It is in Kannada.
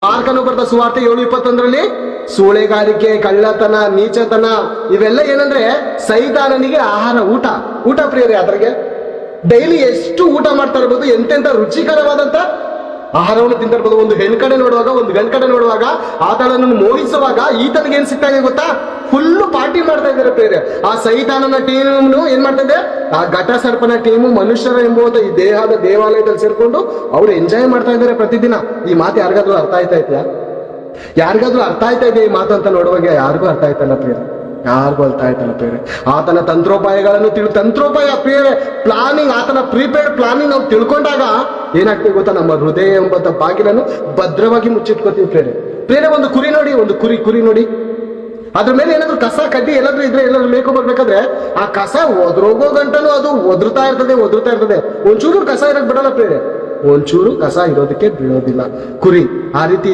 ಮಾರ್ಕನು ಬರೆದ ಸುವಾರ್ತೆ 7:21 ಸೂಳೆಗಾರಿಕೆ, ಕಳ್ಳತನ, ನೀಚತನ ಇವೆಲ್ಲ ಏನಂದ್ರೆ ಸೈತಾನನಿಗೆ ಆಹಾರ, ಊಟ ಪ್ರಿಯರೇ. ಅದ್ರಿಗೆ ಡೈಲಿ ಎಷ್ಟು ಊಟ ಮಾಡ್ತಾ ಇರ್ಬೋದು, ಎಂತೆಂತ ರುಚಿಕರವಾದಂತ ಆಹಾರವನ್ನು ತಿಂತಿರ್ಬೋದು. ಒಂದು ಹೆಣ್ ಕಡೆ ನೋಡುವಾಗ, ಒಂದು ಗಂಡ್ ಕಡೆ ನೋಡುವಾಗ, ಆತಳನ್ನು ಮೋಹಿಸುವಾಗ ಈತನಿಗೆ ಏನ್ ಸಿಗ್ತಾ ಇದೆ ಗೊತ್ತಾ? ಫುಲ್ಲು ಪಾರ್ಟಿ ಮಾಡ್ತಾ ಇದ್ದಾರೆ ಪ್ರಿಯರೇ. ಆ ಸೈತಾನನ ಟೀಮು ಏನ್ ಮಾಡ್ತಾ ಇದೆ, ಆ ಘಟ ಸರ್ಪನ ಟೀಮು ಮನುಷ್ಯರ ಎಂಬುವಂತ ಈ ದೇವಾಲಯದಲ್ಲಿ ಸೇರ್ಕೊಂಡು ಅವ್ರು ಎಂಜಾಯ್ ಮಾಡ್ತಾ ಇದ್ದಾರೆ ಪ್ರತಿದಿನ. ಈ ಮಾತು ಯಾರಿಗಾದ್ರೂ ಅರ್ಥ ಆಯ್ತಾ ಇದೆಯಾ? ಯಾರಿಗಾದ್ರೂ ಅರ್ಥ ಆಯ್ತಾ ಇದೆ ಈ ಮಾತು ಅಂತ ನೋಡುವಾಗ? ಯಾರಿಗೂ ಅರ್ಥ ಆಯ್ತಲ್ಲ ಪ್ರಿಯರೇ, ಯಾರಿಗೂ ಅರ್ಥ ಆಯ್ತಲ್ಲ ಪ್ರಿಯರೇ. ಆತನ ತಂತ್ರೋಪಾಯಗಳನ್ನು ತಂತ್ರೋಪಾಯ ಪ್ರಿಯರೇ, ಪ್ಲಾನಿಂಗ್, ಆತನ ಪ್ರೀಪೇಡ್ ಪ್ಲಾನಿಂಗ್ ನಾವು ತಿಳ್ಕೊಂಡಾಗ ಏನಾಗ್ತೀವಿ ಗೊತ್ತಾ? ನಮ್ಮ ಹೃದಯ ಎಂಬಂತ ಬಾಗಿಲನ್ನು ಭದ್ರವಾಗಿ ಮುಚ್ಚಿಟ್ಕೋತೀವಿ ಪ್ರಿಯರೇ. ಒಂದು ಕುರಿ ನೋಡಿ, ಒಂದು ಕುರಿ ನೋಡಿ, ಅದ್ರ ಮೇಲೆ ಏನಾದ್ರು ಕಸ ಕಡ್ಡಿ ಎಲ್ಲಾದ್ರೂ ಇದ್ರೆ, ಎಲ್ಲಾದ್ರೂ ಮೇಕೋ ಬರ್ಬೇಕಾದ್ರೆ ಆ ಕಸ ಒದ್ರೋಗೋ ಗಂಟನು ಅದು ಒದರ್ತಾ ಇರ್ತದೆ. ಒಂಚೂರು ಕಸ ಇರಕ್ ಬಿಡಲ್ಲ ಪ್ರಿಯರೇ, ಒಂಚೂರು ಕಸ ಇರೋದಕ್ಕೆ ಬಿಡೋದಿಲ್ಲ ಕುರಿ. ಆ ರೀತಿ